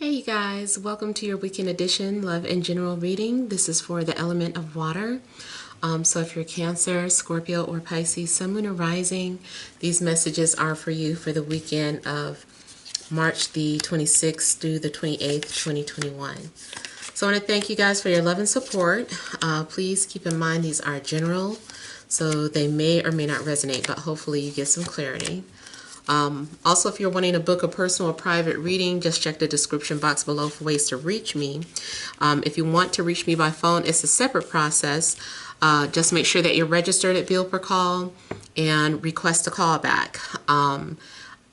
Hey you guys, welcome to your weekend edition love and general reading. This is for the element of water. So if you're Cancer, Scorpio, or Pisces, Sun, Moon, or Rising, these messages are for you for the weekend of March the 26th through the 28th, 2021. So I want to thank you guys for your love and support. Please keep in mind these are general, so they may or may not resonate, but hopefully you get some clarity. Also, if you're wanting to book a personal or private reading, just check the description box below for ways to reach me. If you want to reach me by phone, it's a separate process. Just make sure that you're registered at bill per call and request a callback.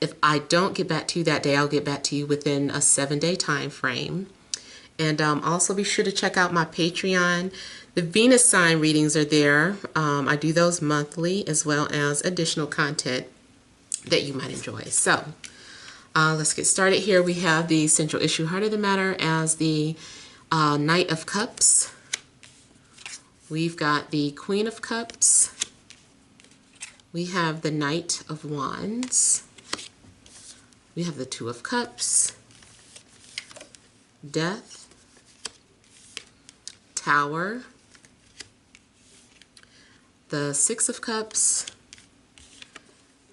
If I don't get back to you that day, I'll get back to you within a 7-day time frame. And also be sure to check out my Patreon. The Venus sign readings are there. I do those monthly, as well as additional content that you might enjoy. So let's get started here. We have the central issue, heart of the matter, as the Knight of Cups. We've got the Queen of Cups. We have the Knight of Wands. We have the Two of Cups, Death, Tower, the Six of Cups,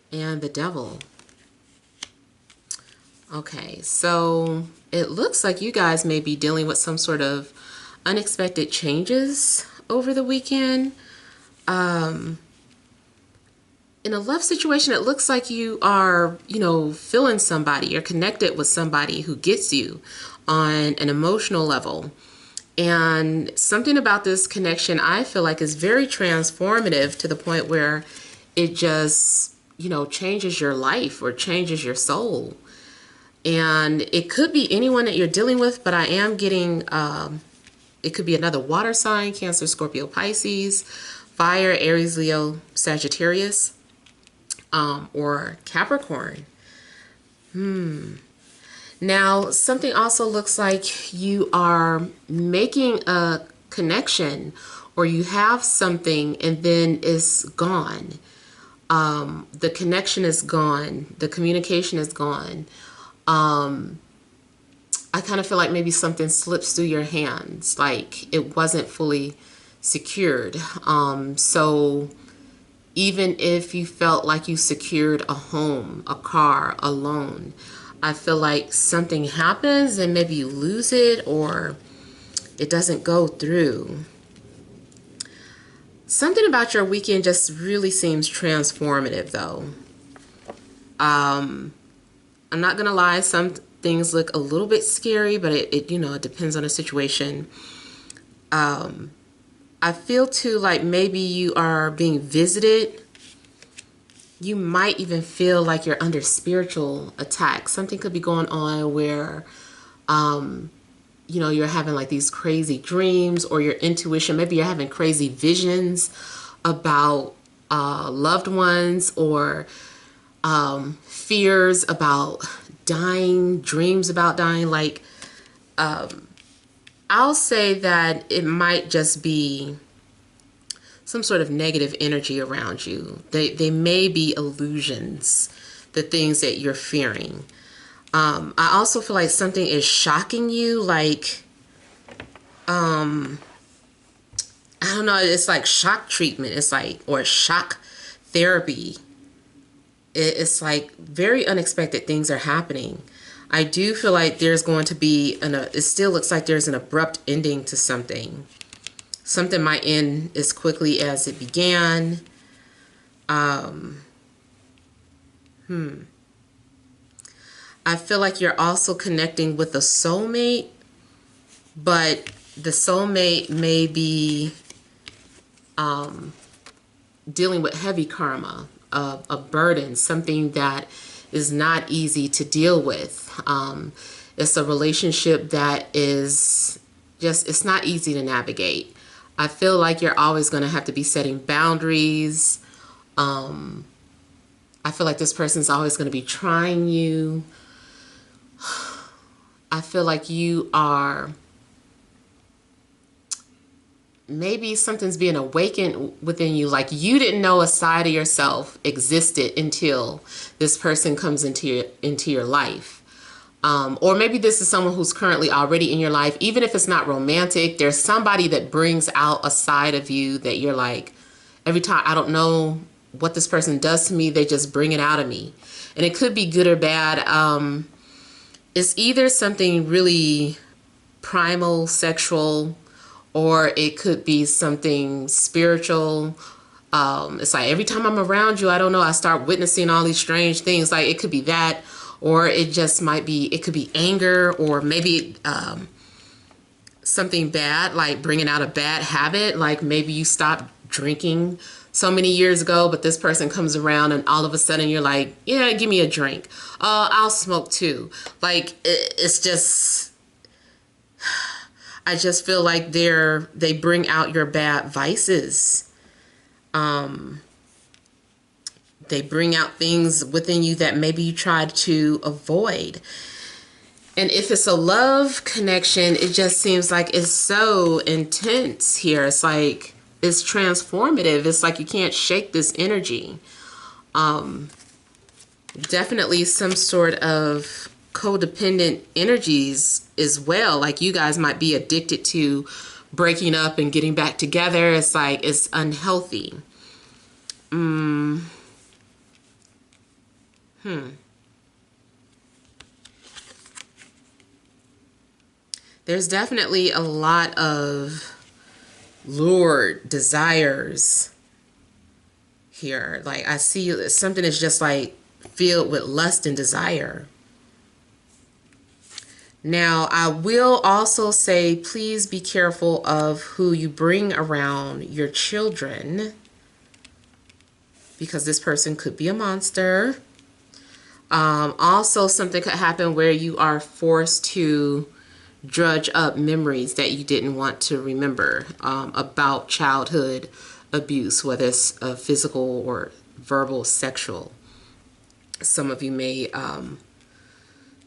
and the Devil. Okay, so it looks like you guys may be dealing with some sort of unexpected changes over the weekend. In a love situation, it looks like you are, feeling somebody. You're connected with somebody who gets you on an emotional level. And something about this connection, I feel like, is very transformative to the point where it just changes your life or changes your soul. And it could be anyone that you're dealing with, but I am getting, it could be another water sign, Cancer, Scorpio, Pisces, Fire, Aries, Leo, Sagittarius, or Capricorn. Now, something also looks like you are making a connection, or you have something and then it's gone. The connection is gone. The communication is gone. I kind of feel like maybe something slips through your hands, like it wasn't fully secured. So even if you felt like you secured a home, a car, a loan, I feel like something happens and maybe you lose it or it doesn't go through. Something about your weekend just really seems transformative, though. I'm not gonna lie, some things look a little bit scary, but it depends on the situation. I feel too like maybe you are being visited. You might even feel like you're under spiritual attack. Something could be going on where you're having like these crazy dreams, or your intuition, maybe you're having crazy visions about loved ones, or fears about dying, dreams about dying. Like, I'll say that it might just be some sort of negative energy around you. They may be illusions, the things that you're fearing. I also feel like something is shocking you, like, I don't know, it's like shock treatment. It's like, or shock therapy. It's like very unexpected things are happening. I do feel like there's going to be, it still looks like there's an abrupt ending to something. Something might end as quickly as it began. I feel like you're also connecting with a soulmate, but the soulmate may be dealing with heavy karma, a burden, something that is not easy to deal with. It's a relationship that is just, it's not easy to navigate. I feel like you're always going to have to be setting boundaries. I feel like this person's always going to be trying you. I feel like you are, maybe something's being awakened within you, like you didn't know a side of yourself existed until this person comes into your life. Or maybe this is someone who's currently already in your life. Even if it's not romantic, there's somebody that brings out a side of you that you're like, every time, I don't know what this person does to me, they just bring it out of me. And it could be good or bad. It's either something really primal, sexual, or it could be something spiritual. It's like every time I'm around you, I don't know, I start witnessing all these strange things. Like it could be that, or it just might be, it could be anger, or maybe something bad, like bringing out a bad habit. Like maybe you stopped drinking so many years ago, but this person comes around and all of a sudden you're like, yeah, give me a drink. I'll smoke too. Like it's just, I just feel like they bring out your bad vices. They bring out things within you that maybe you tried to avoid. And if it's a love connection, it just seems like it's so intense here. It's like, it's transformative. It's like you can't shake this energy. Definitely some sort of codependent energies as well. Like you guys might be addicted to breaking up and getting back together. It's like, it's unhealthy. There's definitely a lot of lured desires here. Like I see something is just like filled with lust and desire. Now, I will also say, please be careful of who you bring around your children, because this person could be a monster. Also, something could happen where you are forced to drudge up memories that you didn't want to remember about childhood abuse, whether it's physical or verbal, sexual. Some of you may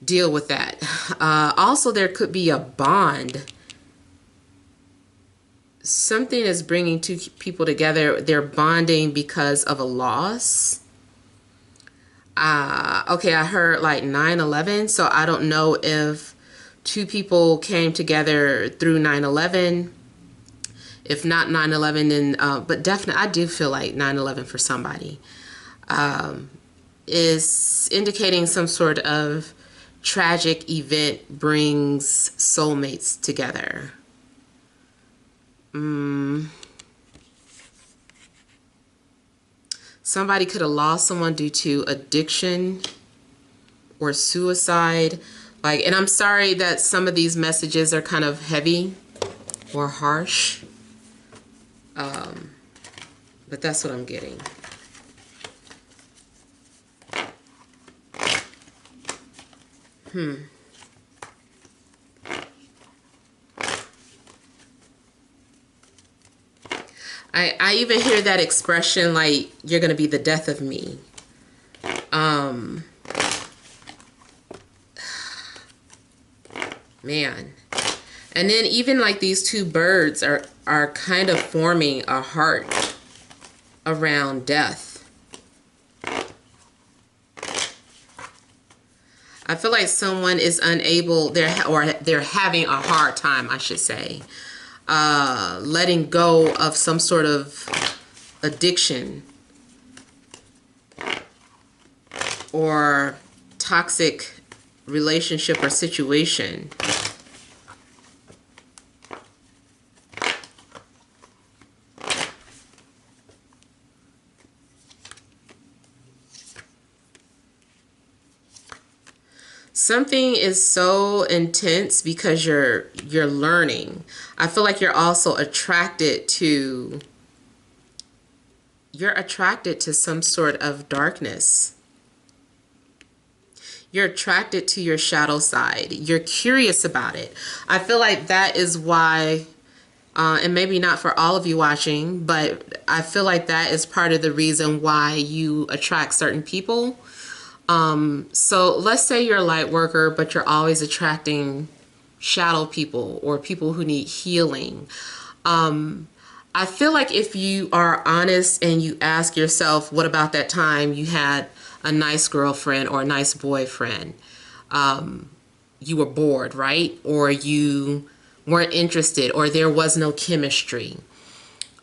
deal with that. Also, there could be a bond. Something is bringing two people together. They're bonding because of a loss. Okay, I heard like 9/11, so I don't know if two people came together through 9/11. If not 9/11, then but definitely I do feel like 9/11 for somebody is indicating some sort of tragic event brings soulmates together. Somebody could have lost someone due to addiction or suicide. Like, and I'm sorry that some of these messages are kind of heavy or harsh. But that's what I'm getting. I even hear that expression, like, you're going to be the death of me. Man. And then even like these two birds are kind of forming a heart around death. I feel like someone is unable, they're having a hard time, I should say, letting go of some sort of addiction or toxic relationship or situation. Something is so intense because you're learning. I feel like you're also attracted to some sort of darkness. You're attracted to your shadow side. You're curious about it. I feel like that is why, and maybe not for all of you watching, but I feel like that is part of the reason why you attract certain people. So let's say you're a light worker, but you're always attracting shadow people or people who need healing. I feel like if you are honest and you ask yourself, what about that time you had a nice girlfriend or a nice boyfriend? you were bored, right? Or you weren't interested, or there was no chemistry.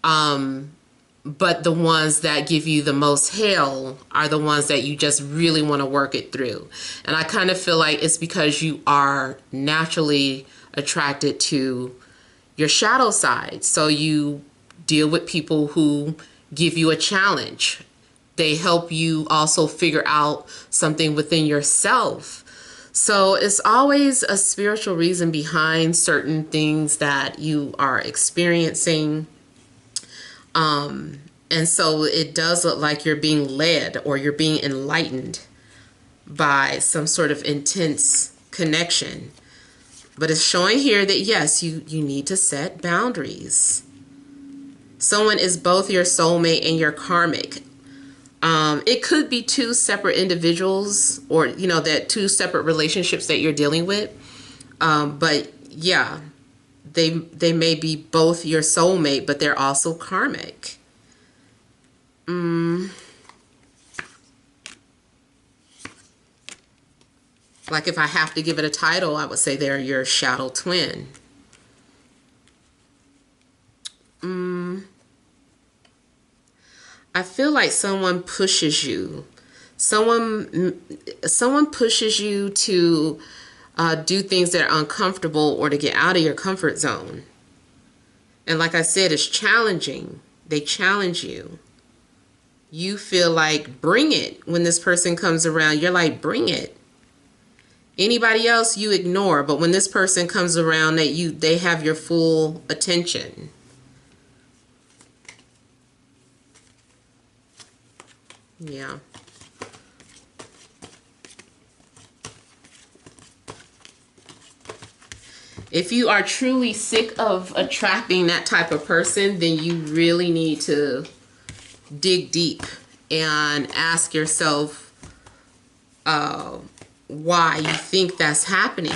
But the ones that give you the most hell are the ones that you just really want to work it through. And I kind of feel like it's because you are naturally attracted to your shadow side. So you deal with people who give you a challenge. They help you also figure out something within yourself. So it's always a spiritual reason behind certain things that you are experiencing. And so it does look like you're being led or you're being enlightened by some sort of intense connection. But it's showing here that yes, you need to set boundaries. Someone is both your soulmate and your karmic. It could be two separate individuals, or that two separate relationships that you're dealing with. But yeah, they may be both your soulmate, but they're also karmic. Like if I have to give it a title, I would say they're your shadow twin. I feel like someone pushes you. Someone pushes you to do things that are uncomfortable or to get out of your comfort zone. And like I said, it's challenging. They challenge you. You feel like, bring it. When this person comes around, you're like, bring it. Anybody else you ignore, but when this person comes around, they have your full attention. Yeah. If you are truly sick of attracting that type of person, then you really need to dig deep and ask yourself why you think that's happening.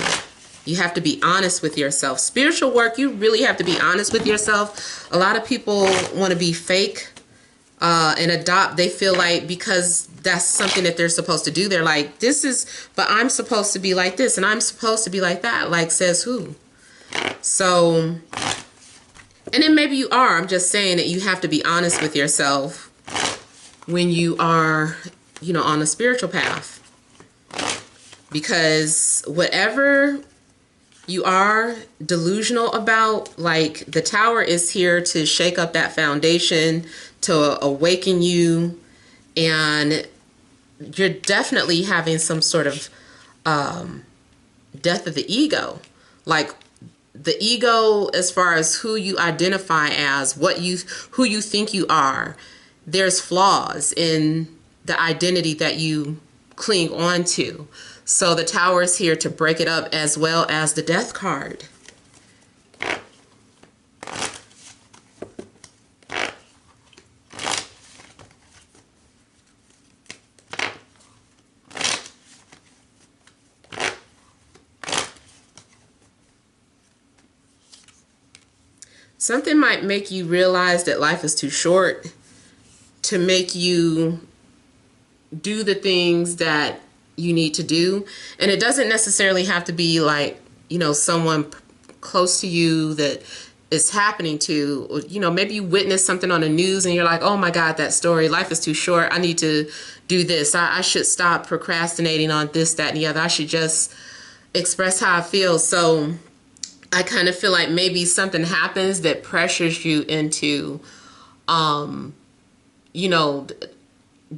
You have to be honest with yourself. Spiritual work, you really have to be honest with yourself. A lot of people want to be fake and adopt. They feel like because that's something that they're supposed to do, they're like, but I'm supposed to be like this and I'm supposed to be like that. Like, says who? So, and then maybe you are. I'm just saying that you have to be honest with yourself when you are, on a spiritual path. Because whatever you are delusional about, like the tower is here to shake up that foundation, to awaken you, and you're definitely having some sort of death of the ego. Like the ego, as far as who you identify as, who you think you are, there's flaws in the identity that you cling on to. So the tower is here to break it up, as well as the death card. Something might make you realize that life is too short to make you do the things that you need to do. And it doesn't necessarily have to be like, someone close to you that is happening to, maybe you witness something on the news and you're like, oh my God, that story, life is too short. I need to do this. I should stop procrastinating on this, that, and the other. I should just express how I feel. So I kind of feel like maybe something happens that pressures you into,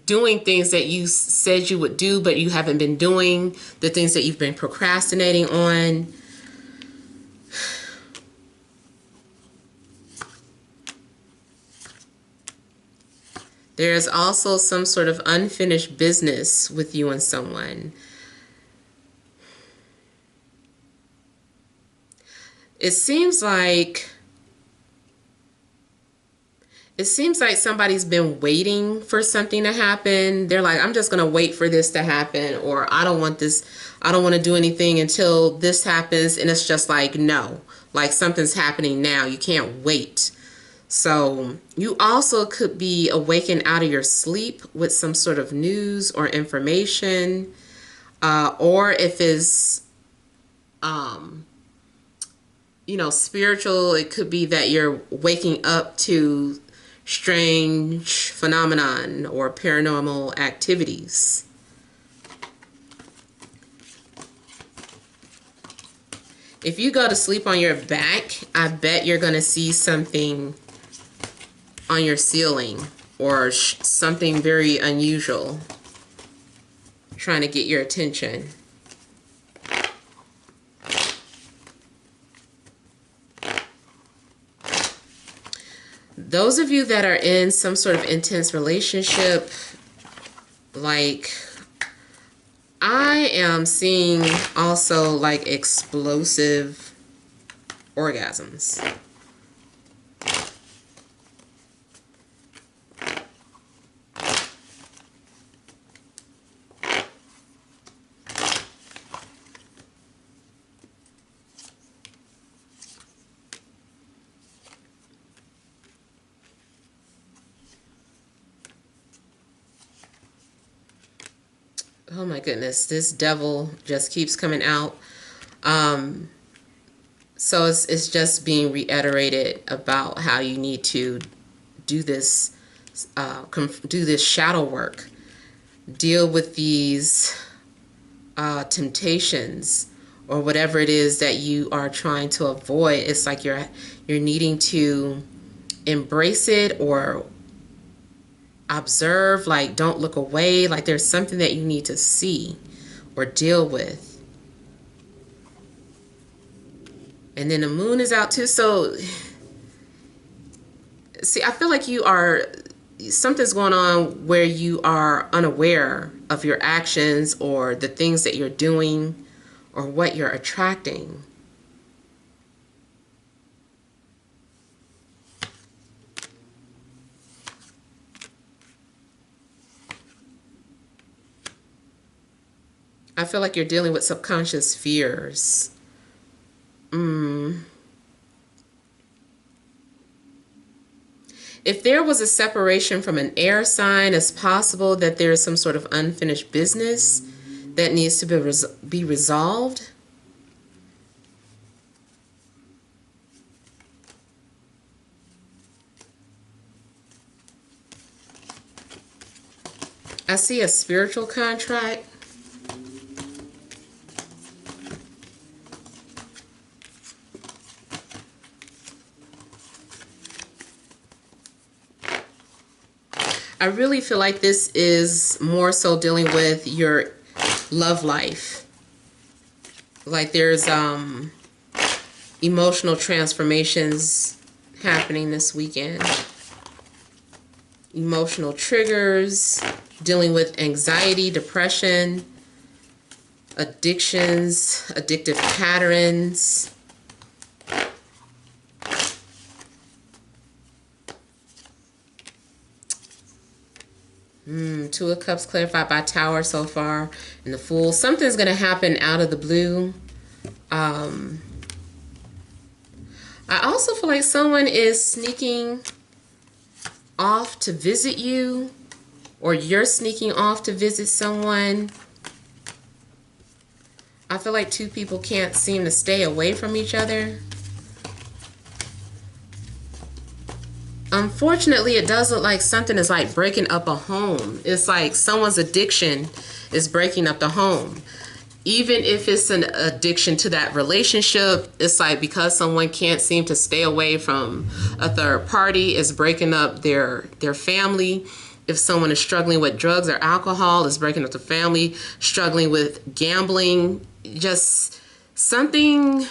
doing things that you said you would do, but you haven't been doing, the things that you've been procrastinating on. There's also some sort of unfinished business with you and someone. It seems like somebody's been waiting for something to happen. They're like, I'm just going to wait for this to happen, or I don't want this. I don't want to do anything until this happens. And it's just like, no, like something's happening now. You can't wait. So you also could be awakened out of your sleep with some sort of news or information. Or if it's you know, spiritual. It could be that you're waking up to strange phenomenon or paranormal activities. If you go to sleep on your back, I bet you're going to see something on your ceiling or something very unusual trying to get your attention. Those of you that are in some sort of intense relationship, like I am seeing also like explosive orgasms. Oh my goodness, this devil just keeps coming out. So it's just being reiterated about how you need to do this shadow work, deal with these temptations or whatever it is that you are trying to avoid. It's like you're needing to embrace it or observe, like don't look away, like there's something that you need to see or deal with. And then the moon is out too, so see, I feel like something's going on where you are unaware of your actions or the things that you're doing or what you're attracting. I feel like you're dealing with subconscious fears. If there was a separation from an air sign, it's possible that there is some sort of unfinished business that needs to be resolved. I see a spiritual contract. I really feel like this is more so dealing with your love life. Like there's emotional transformations happening this weekend. Emotional triggers, dealing with anxiety, depression, addictions, addictive patterns. Two of Cups clarified by Tower so far, and the Fool. Something's going to happen out of the blue. I also feel like someone is sneaking off to visit you, or you're sneaking off to visit someone. I feel like two people can't seem to stay away from each other. Unfortunately, it does look like something is like breaking up a home. It's like someone's addiction is breaking up the home. Even if it's an addiction to that relationship, it's like because someone can't seem to stay away from a third party, it's breaking up their family. If someone is struggling with drugs or alcohol, it's breaking up the family. Struggling with gambling, just something.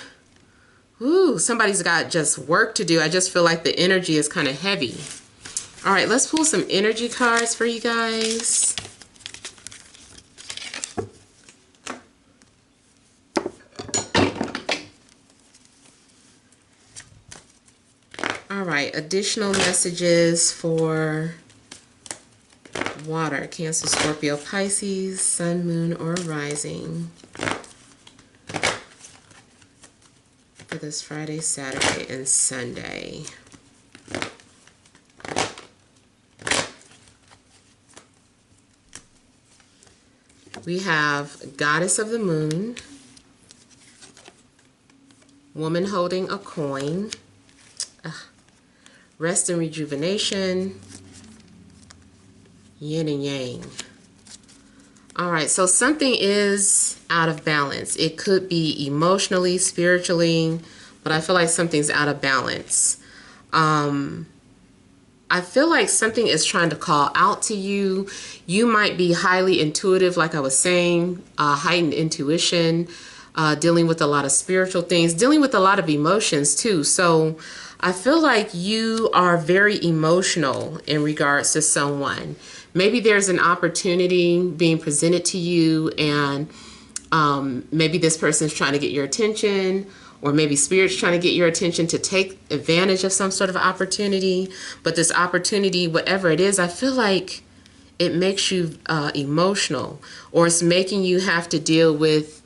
Ooh, somebody's got just work to do. I just feel like the energy is kind of heavy. All right, let's pull some energy cards for you guys. All right, additional messages for water, Cancer, Scorpio, Pisces, Sun, Moon, or Rising. For this Friday, Saturday, and Sunday. We have Goddess of the Moon, Woman holding a coin. Rest and rejuvenation. Yin and yang. All right, so something is out of balance. It could be emotionally, spiritually, but I feel like something's out of balance. I feel like something is trying to call out to you. You might be highly intuitive, like I was saying, heightened intuition, dealing with a lot of spiritual things, dealing with a lot of emotions too. So I feel like you are very emotional in regards to someone. Maybe there's an opportunity being presented to you, and maybe this person's trying to get your attention, or maybe spirit's trying to get your attention to take advantage of some sort of opportunity. But this opportunity, whatever it is, I feel like it makes you emotional, or it's making you have to deal with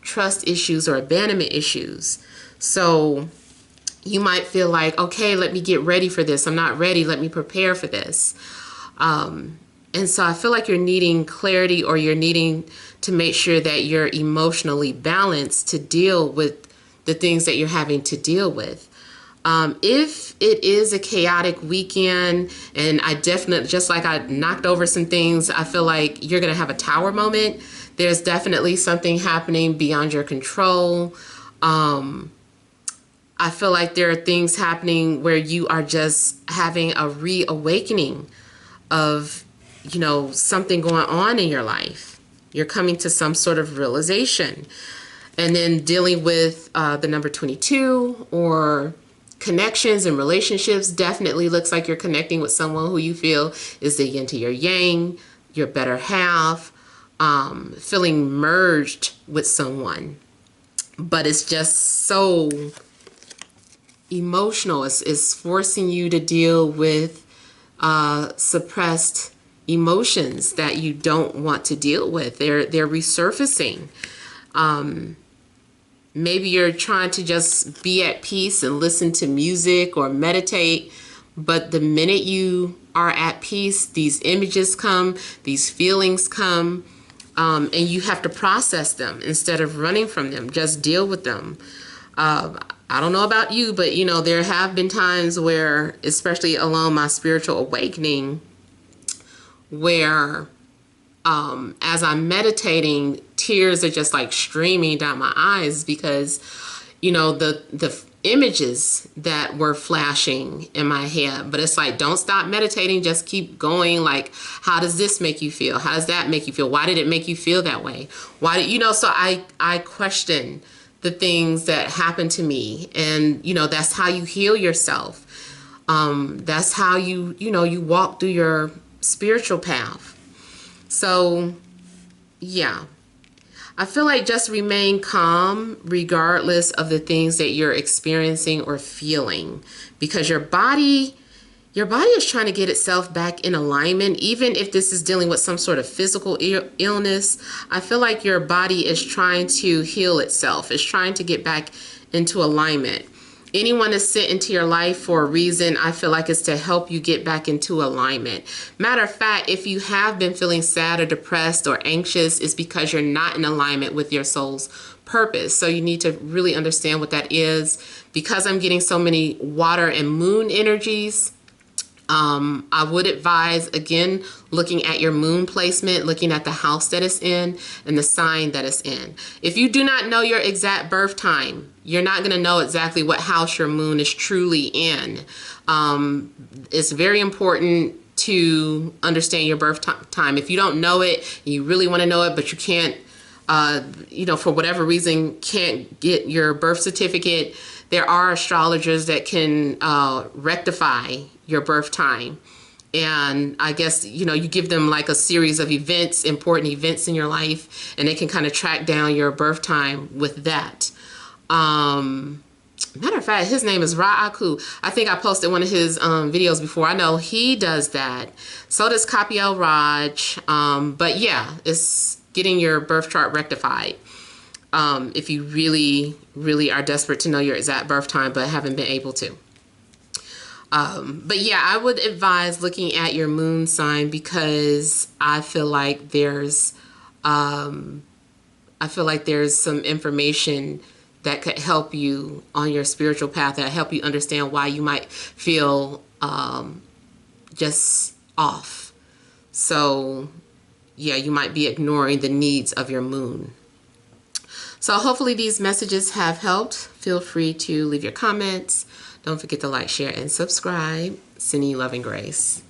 trust issues or abandonment issues. So you might feel like, okay, let me get ready for this. I'm not ready. Let me prepare for this. And so I feel like you're needing clarity, or you're needing to make sure that you're emotionally balanced to deal with the things that you're having to deal with. If it is a chaotic weekend, and I definitely, just like I knocked over some things, I feel like you're going to have a tower moment. There's definitely something happening beyond your control. I feel like there are things happening where you are just having a reawakening of, you know, something going on in your life. You're coming to some sort of realization. And then dealing with the number 22 or connections and relationships, definitely looks like you're connecting with someone who you feel is the yin to your yang, your better half, feeling merged with someone. But it's just so emotional. It's forcing you to deal with suppressed emotions that you don't want to deal with. They're resurfacing. Maybe you're trying to just be at peace and listen to music or meditate, but the minute you are at peace, these images come, these feelings come, and you have to process them instead of running from them. Just deal with them. I don't know about you, but you know, there have been times where, especially along my spiritual awakening, where as I'm meditating, tears are just like streaming down my eyes, because you know, the images that were flashing in my head. But it's like, don't stop meditating, just keep going. Like, how does this make you feel? How does that make you feel? Why did it make you feel that way? Why did, you know, so I question the things that happened to me, and you know, that's how you heal yourself. That's how you know, you walk through your spiritual path. So yeah, I feel like just remain calm regardless of the things that you're experiencing or feeling, because your body is trying to get itself back in alignment. Even if this is dealing with some sort of physical illness, I feel like your body is trying to heal itself. It's trying to get back into alignment. Anyone that's sent into your life for a reason, I feel like it's to help you get back into alignment. Matter of fact, if you have been feeling sad or depressed or anxious, it's because you're not in alignment with your soul's purpose. So you need to really understand what that is. Because I'm getting so many water and moon energies, I would advise, again, looking at your moon placement, looking at the house that it's in and the sign that it's in. If you do not know your exact birth time, you're not going to know exactly what house your moon is truly in. It's very important to understand your birth time. If you don't know it, you really want to know it, but you can't, you know, for whatever reason, can't get your birth certificate, there are astrologers that can rectify your birth time. And I guess, you know, you give them like a series of events, important events in your life, and they can kind of track down your birth time with that. Matter of fact, his name is Ra'aku. I think I posted one of his videos before. I know he does that. So does Kapiel Raj. But yeah, it's getting your birth chart rectified. If you really, really are desperate to know your exact birth time but haven't been able to. But yeah, I would advise looking at your moon sign, because I feel like there's some information that could help you on your spiritual path, that help you understand why you might feel just off. So yeah, you might be ignoring the needs of your moon. So hopefully these messages have helped. Feel free to leave your comments. Don't forget to like, share, and subscribe. Sending you love and grace.